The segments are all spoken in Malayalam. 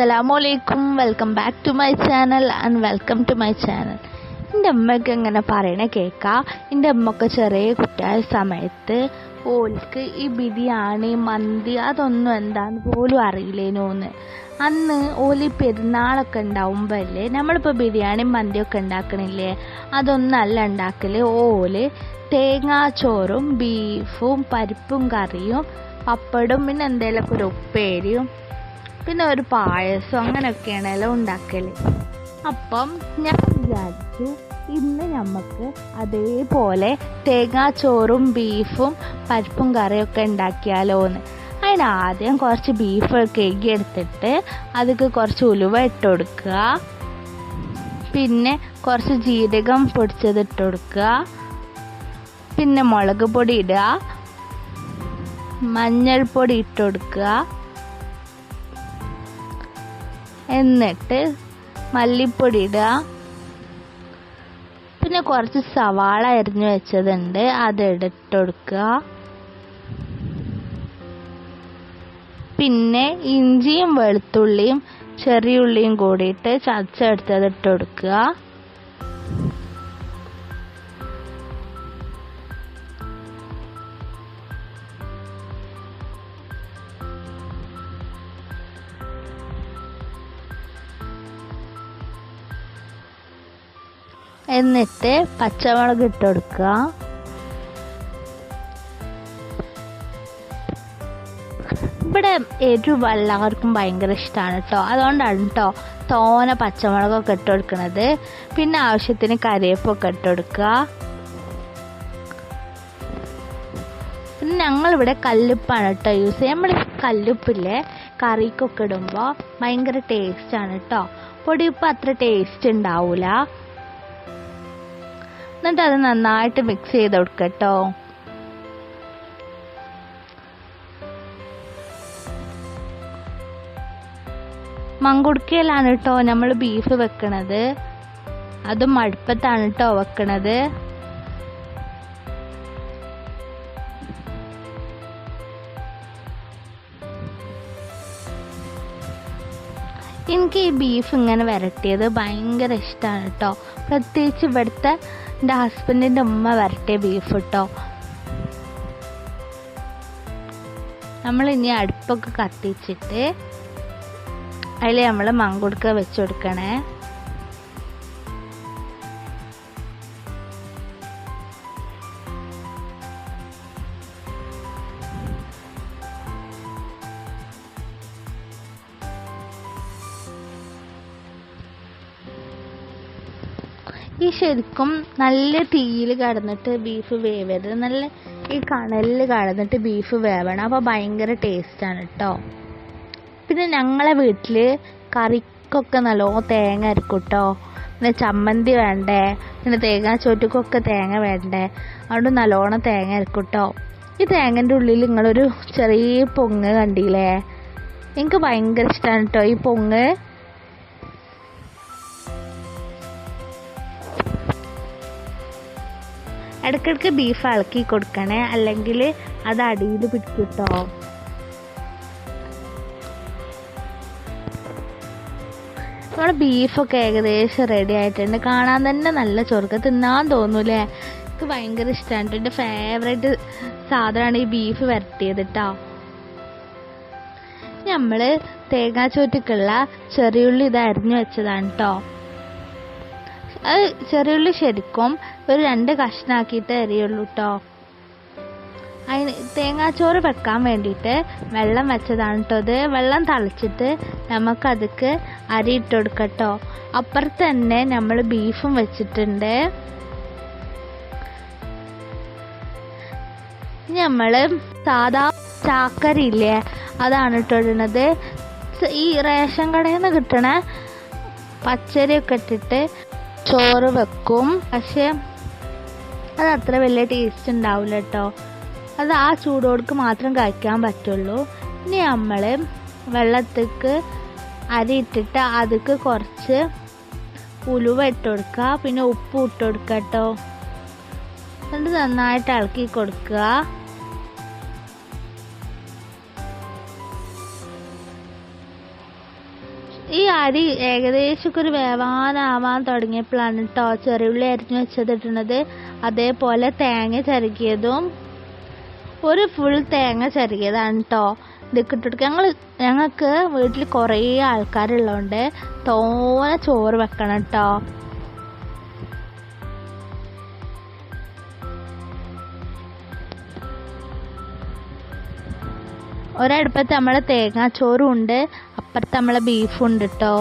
അസ്സലാമലൈക്കും. Welcome back to my channel and welcome to my channel. എൻ്റെ അമ്മയൊക്കെ ഇങ്ങനെ പറയണ കേൾക്കാം. എൻ്റെ അമ്മയൊക്കെ ചെറിയ കുട്ടിയായ സമയത്ത് ഓൾക്ക് ഈ ബിരിയാണി മന്തി അതൊന്നും എന്താന്ന് പോലും അറിയില്ലേനോന്ന്. അന്ന് ഓല് പെരുന്നാളൊക്കെ ഉണ്ടാവുമ്പോഴല്ലേ നമ്മളിപ്പോൾ ബിരിയാണി മന്തിയൊക്കെ ഉണ്ടാക്കണില്ലേ, അതൊന്നല്ല ഉണ്ടാക്കൽ. ഓല് തേങ്ങാച്ചോറും ബീഫും പരിപ്പും കറിയും പപ്പടും പിന്നെ എന്തെങ്കിലുമൊക്കെ ഒരു ഉപ്പേരിയും പിന്നെ ഒരു പായസം അങ്ങനെയൊക്കെയാണല്ലോ ഉണ്ടാക്കൽ. അപ്പം ഞാൻ വിചാരിച്ചു ഇന്ന് നമുക്ക് അതേപോലെ തേങ്ങാച്ചോറും ബീഫും പരിപ്പും കറിയൊക്കെ ഉണ്ടാക്കിയാലോ എന്ന്. അതിന് ആദ്യം കുറച്ച് ബീഫ് കഴുകി എടുത്തിട്ട് അതിക്ക് കുറച്ച് ഉലുവ ഇട്ട് കൊടുക്കുക, പിന്നെ കുറച്ച് ജീരകം പൊടിച്ചത് ഇട്ട് കൊടുക്കുക, പിന്നെ മുളക് പൊടി ഇടുക, മഞ്ഞൾപ്പൊടി ഇട്ട് കൊടുക്കുക, എന്നിട്ട് മല്ലിപ്പൊടി ഇടുക, പിന്നെ കുറച്ച് സവാള അരിഞ്ഞു വെച്ചതുണ്ട് അത് ഇട്ട് കൊടുക്കുക, പിന്നെ ഇഞ്ചിയും വെളുത്തുള്ളിയും ചെറിയ ഉള്ളിയും കൂടിയിട്ട് ചതച്ചെടുത്തത് ഇട്ട് കൊടുക്കുക, എന്നിട്ട് പച്ചമുളക് ഇട്ട് കൊടുക്കുക. ഇവിടെ എരിവ് എല്ലാവർക്കും ഭയങ്കര ഇഷ്ടമാണ് കേട്ടോ, അതുകൊണ്ടാണ് കേട്ടോ തോനെ പച്ചമുളകൊക്കെ ഇട്ട് കൊടുക്കുന്നത്. പിന്നെ ആവശ്യത്തിന് കറിവേപ്പൊക്കെ ഇട്ട് കൊടുക്കുക. പിന്നെ ഞങ്ങളിവിടെ കല്ലുപ്പാണ് കേട്ടോ യൂസ് ചെയ്യുക. നമ്മൾ കല്ലുപ്പില്ലേ കറിക്കൊക്കെ ഇടുമ്പോൾ ഭയങ്കര ടേസ്റ്റാണ് കേട്ടോ. പൊടിയുപ്പ് അത്ര ടേസ്റ്റ് ഉണ്ടാവില്ല. എന്നിട്ട് അത് നന്നായിട്ട് മിക്സ് ചെയ്ത് കൊടുക്കുക കേട്ടോ. മങ്കുടുക്കയിലാണ് കേട്ടോ നമ്മൾ ബീഫ് വെക്കണത്, അതും അടുപ്പത്താണ് കേട്ടോ വെക്കണത്. എനിക്ക് ഈ ബീഫ് ഇങ്ങനെ വരട്ടിയത് ഭയങ്കര ഇഷ്ടമാണ് കേട്ടോ. പ്രത്യേകിച്ച് ഇവിടുത്തെ എൻ്റെ ഹസ്ബൻഡിൻ്റെ ഉമ്മ വരട്ടിയ ബീഫ് കേട്ടോ. നമ്മളിനി അടുപ്പൊക്കെ കത്തിച്ചിട്ട് അതിൽ നമ്മൾ മങ്കുടുക്ക വെച്ച് കൊടുക്കണേ. ഈ ശരിക്കും നല്ല തീയിൽ കിടന്നിട്ട് ബീഫ് വേവരുത്, നല്ല ഈ കണലിൽ കിടന്നിട്ട് ബീഫ് വേവണം. അപ്പോൾ ഭയങ്കര ടേസ്റ്റാണ് കേട്ടോ. പിന്നെ ഞങ്ങളെ വീട്ടിൽ കറിക്കൊക്കെ നല്ലോണം തേങ്ങ അരക്കും കേട്ടോ. പിന്നെ ചമ്മന്തി വേണ്ടേ, പിന്നെ തേങ്ങാച്ചോറ്റുക്കൊക്കെ തേങ്ങ വേണ്ടേ, അതുകൊണ്ട് നല്ലോണം തേങ്ങ അരക്കും കേട്ടോ. ഈ തേങ്ങൻ്റെ ഉള്ളിൽ നിങ്ങളൊരു ചെറിയ പൊങ്ങ് കണ്ടില്ലേ, എനിക്ക് ഭയങ്കര ഇഷ്ടമാണ് കേട്ടോ ഈ പൊങ്ങ്. ഇടയ്ക്കിടയ്ക്ക് ബീഫ് ഇളക്കി കൊടുക്കണേ, അല്ലെങ്കിൽ അത് അടിയിൽ പിടിക്കും കേട്ടോ. നമ്മുടെ ബീഫൊക്കെ ഏകദേശം റെഡി ആയിട്ടുണ്ട്. കാണാൻ തന്നെ നല്ല ചൊറുക്ക, തിന്നാൻ തോന്നൂലേ. എനിക്ക് ഭയങ്കര ഇഷ്ടമാണ്. എൻ്റെ ഫേവറേറ്റ് സാധനമാണ് ഈ ബീഫ് വരട്ടിയത് കേട്ടോ. നമ്മൾ തേങ്ങാച്ചോറ്റക്കുള്ള ചെറിയുള്ളി ഇത് അരിഞ്ഞു വെച്ചതാണ് കേട്ടോ. അത് ചെറിയുള്ളി ശരിക്കും ഒരു 2 കഷ്ണാക്കിയിട്ട് അരിയുള്ളൂ കേട്ടോ. അതിന് തേങ്ങാച്ചോറ് വെക്കാൻ വേണ്ടിയിട്ട് വെള്ളം വെച്ചതാണ് കേട്ടോ. ഇത് വെള്ളം തിളച്ചിട്ട് നമുക്കതിക്ക് അരി ഇട്ട് കൊടുക്കട്ടോ. അപ്പുറത്ത് തന്നെ നമ്മൾ ബീഫും വെച്ചിട്ടുണ്ട്. നമ്മൾ സാധാ ചാക്കരിയില്ലേ അതാണ് ഇട്ടിടുന്നത്. ഈ റേഷൻ കടയിൽ നിന്ന് കിട്ടണ പച്ചരിയൊക്കെ ഇട്ടിട്ട് ചോറ് വെക്കും, പക്ഷെ അത് അത്ര വലിയ ടേസ്റ്റ് ഉണ്ടാവില്ല കേട്ടോ. അത് ആ ചൂടോടുക്ക് മാത്രം കഴിക്കാൻ പറ്റുള്ളൂ. ഇനി നമ്മൾ വെള്ളത്തേക്ക് അരി ഇട്ടിട്ട് അതിക്ക് കുറച്ച് ഉലുവ ഇട്ട് കൊടുക്കുക, പിന്നെ ഉപ്പ് ഇട്ട് കൊടുക്കുക കേട്ടോ. എന്നിട്ട് നന്നായിട്ട് ഇളക്കി കൊടുക്കുക. ഈ അരി ഏകദേശം ഒരു വേവാനാവാൻ തുടങ്ങിയപ്പോഴാണ് കേട്ടോ ചെറിയുള്ളി അരിഞ്ഞു വെച്ചതിട്ടുന്നത്. അതേപോലെ തേങ്ങ ചിരകിയതും ഒരു ഫുൾ തേങ്ങ ചിരകിയതാണ് കേട്ടോ ഇതൊക്കെ ഇട്ടെടുക്കുക. ഞങ്ങൾക്ക് വീട്ടിൽ കുറേ ആൾക്കാരുള്ളതുകൊണ്ട് തോനെ ചോറ് വെക്കണം കേട്ടോ. ഒരടുപ്പത്ത് നമ്മളെ തേങ്ങാച്ചോറും ഉണ്ട്, അപ്പുറത്ത് നമ്മളെ ബീഫും ഉണ്ട് കേട്ടോ.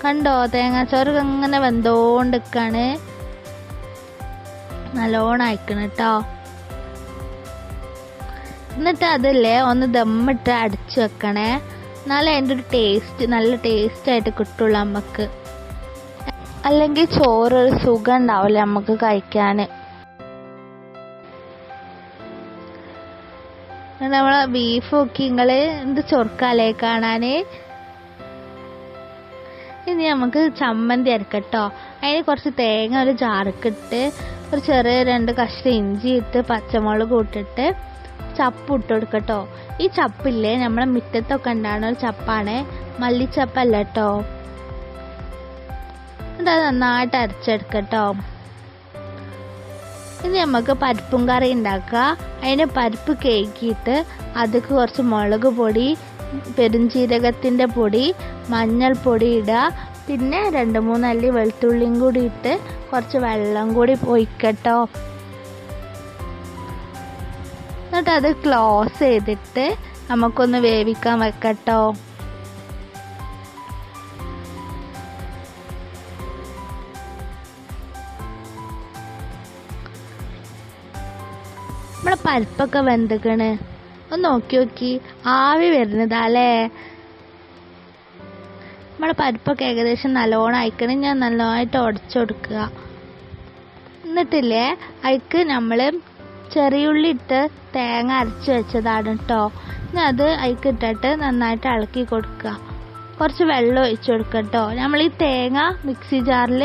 കണ്ടോ തേങ്ങാച്ചോറ് അങ്ങനെ വെന്തോണ്ടിരിക്കാണ്, നല്ലോണം അയക്കണം കേട്ടോ. എന്നിട്ട് അതില്ലേ ഒന്ന് ദമ്മിട്ട് അടച്ചു വെക്കണേ, എന്നാലേ അതിൻ്റെ ഒരു ടേസ്റ്റ് നല്ല ടേസ്റ്റായിട്ട് കിട്ടുള്ളൂ നമുക്ക്. അല്ലെങ്കിൽ ചോറ് ഒരു സുഖം ഉണ്ടാവില്ല നമുക്ക് കഴിക്കാൻ. നമ്മളെ ബീഫ് നോക്കി നിങ്ങൾ എന്ത് ചൊറുക്കാലേ കാണാൻ. ഇനി നമുക്ക് ചമ്മന്തി അരക്കട്ടോ. അതിന് കുറച്ച് തേങ്ങ ഒരു ജാറക്കിട്ട് ഒരു ചെറിയ 2 കഷ്ണം ഇഞ്ചി ഇട്ട് പച്ചമുളക് ഇട്ടിട്ട് ചപ്പ് ഇട്ട് കൊടുക്കട്ടോ. ഈ ചപ്പില്ലേ നമ്മളെ മുറ്റത്തൊക്കെ ഉണ്ടാകുന്ന ഒരു ചപ്പാണ്, മല്ലിച്ചപ്പല്ല കേട്ടോ. എന്നിട്ട് അത് നന്നായിട്ട് അരച്ചെടുക്കട്ടോ. ഇനി നമുക്ക് പരിപ്പും കറി ഉണ്ടാക്കുക. അതിന് പരിപ്പ് കേക്കിയിട്ട് അതിക്ക് കുറച്ച് മുളക് പൊടി, പെരുംജീരകത്തിൻ്റെ പൊടി, മഞ്ഞൾപ്പൊടി ഇടുക. പിന്നെ 2-3 അല്ലി വെളുത്തുള്ളിയും കൂടി ഇട്ട് കുറച്ച് വെള്ളം കൂടി ഒഴിക്കട്ടോ. എന്നിട്ട് അത് ക്ലോസ് ചെയ്തിട്ട് നമുക്കൊന്ന് വേവിക്കാൻ വെക്കട്ടോ. നമ്മളെ പരിപ്പൊക്കെ വെന്തിക്കണ്, ഒന്ന് നോക്കി ആവി വരുന്നതാല്ലേ. നമ്മളെ പരിപ്പൊക്കെ ഏകദേശം നല്ലോണം അയക്കണം. ഞാൻ നല്ലതായിട്ട് ഉടച്ചു കൊടുക്കുക. എന്നിട്ടില്ലേ അതിക്ക് നമ്മൾ ചെറിയുള്ളി ഇട്ട് തേങ്ങ അരച്ച് വെച്ചതാണ് കേട്ടോ. ഇനി അത് അതിക്ക് ഇട്ടിട്ട് നന്നായിട്ട് ഇളക്കി കൊടുക്കുക. കുറച്ച് വെള്ളം ഒഴിച്ചു കൊടുക്കുക കേട്ടോ. നമ്മൾ ഈ തേങ്ങ മിക്സി ജാറിൽ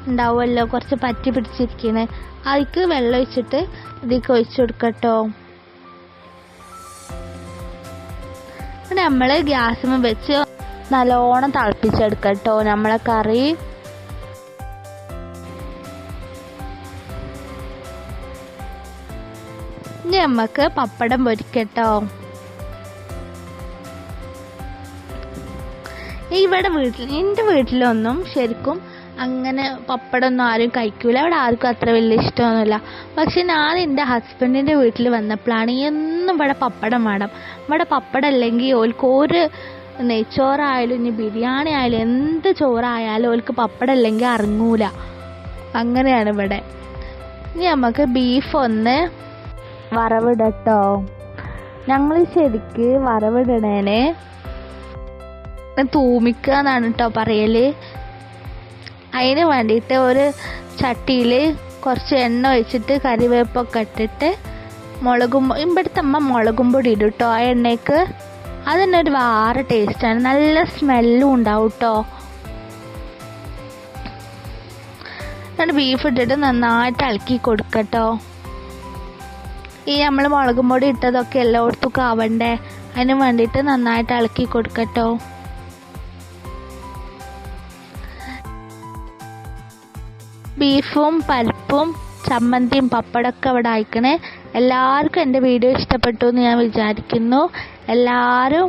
ഉണ്ടാവുമല്ലോ കുറച്ച് പറ്റി പിടിച്ചിരിക്കണേ, അതിക്ക് വെള്ളം ഒഴിച്ചിട്ട് ഇതിലേക്ക് ഒഴിച്ചു കൊടുക്കട്ടോ. നമ്മൾ ഗ്യാസുമ്മ വെച്ച് നല്ലോണം തിളപ്പിച്ചെടുക്കട്ടോ നമ്മളെ കറി. ഇനി നമുക്ക് പപ്പടം പൊരിക്കട്ടോ. എൻ്റെ വീട്ടിലൊന്നും ശരിക്കും അങ്ങനെ പപ്പടമൊന്നും ആരും കഴിക്കൂല, അവിടെ ആർക്കും അത്ര വലിയ ഇഷ്ടമൊന്നുമില്ല. പക്ഷെ ഞാൻ എൻ്റെ ഹസ്ബൻഡിൻ്റെ വീട്ടിൽ വന്നപ്പോഴാണ് എന്നും ഇവിടെ പപ്പടം വേണം. ഇവിടെ പപ്പടം അല്ലെങ്കിൽ ഓൽക്ക് ഒരു നെയ്ച്ചോറായാലും ഇനി ബിരിയാണി ആയാലും എന്ത് ചോറായാലും ഓൽക്ക് പപ്പടം അല്ലെങ്കിൽ ഇറങ്ങൂല. അങ്ങനെയാണ് ഇവിടെ. ഇനി നമുക്ക് ബീഫ് ഒന്ന് വറവിടട്ടോ. ഞങ്ങൾ ശരിക്ക് വറവിടണേനെ തൂമിക്കുക എന്നാണ് കേട്ടോ പറയല്. അതിന് വേണ്ടിയിട്ട് ഒരു ചട്ടിയിൽ കുറച്ച് എണ്ണ ഒഴിച്ചിട്ട് കറിവേപ്പൊക്കെ ഇട്ടിട്ട് ഇവിടുത്തെ അമ്മ മുളകും പൊടി ഇടും കേട്ടോ ആ എണ്ണയ്ക്ക്. അതിന് ഒരു വേറെ ടേസ്റ്റാണ്, നല്ല സ്മെല്ലും ഉണ്ടാവും കേട്ടോ. എന്നിട്ട് ബീഫ് ഇട്ടിട്ട് നന്നായിട്ട് ഇളക്കി കൊടുക്കട്ടോ. ഈ നമ്മൾ മുളകും പൊടി ഇട്ടതൊക്കെ എല്ലായിടത്തും ആവണ്ടേ, അതിന് വേണ്ടിയിട്ട് നന്നായിട്ട് ഇളക്കി കൊടുക്കട്ടോ. ബീഫും പരിപ്പും ചമ്മന്തിയും പപ്പടമൊക്കെ അവിടെ അയക്കണേ. എല്ലാവർക്കും എൻ്റെ വീഡിയോ ഇഷ്ടപ്പെട്ടു എന്ന് ഞാൻ വിചാരിക്കുന്നു. എല്ലാവരും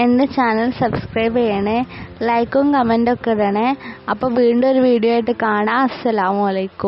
എൻ്റെ ചാനൽ സബ്സ്ക്രൈബ് ചെയ്യണേ, ലൈക്കും കമൻറ്റൊക്കെ ഇടണേ. അപ്പോൾ വീണ്ടും ഒരു വീഡിയോ ആയിട്ട് കാണാം. അസ്സലാമു അലൈക്കും.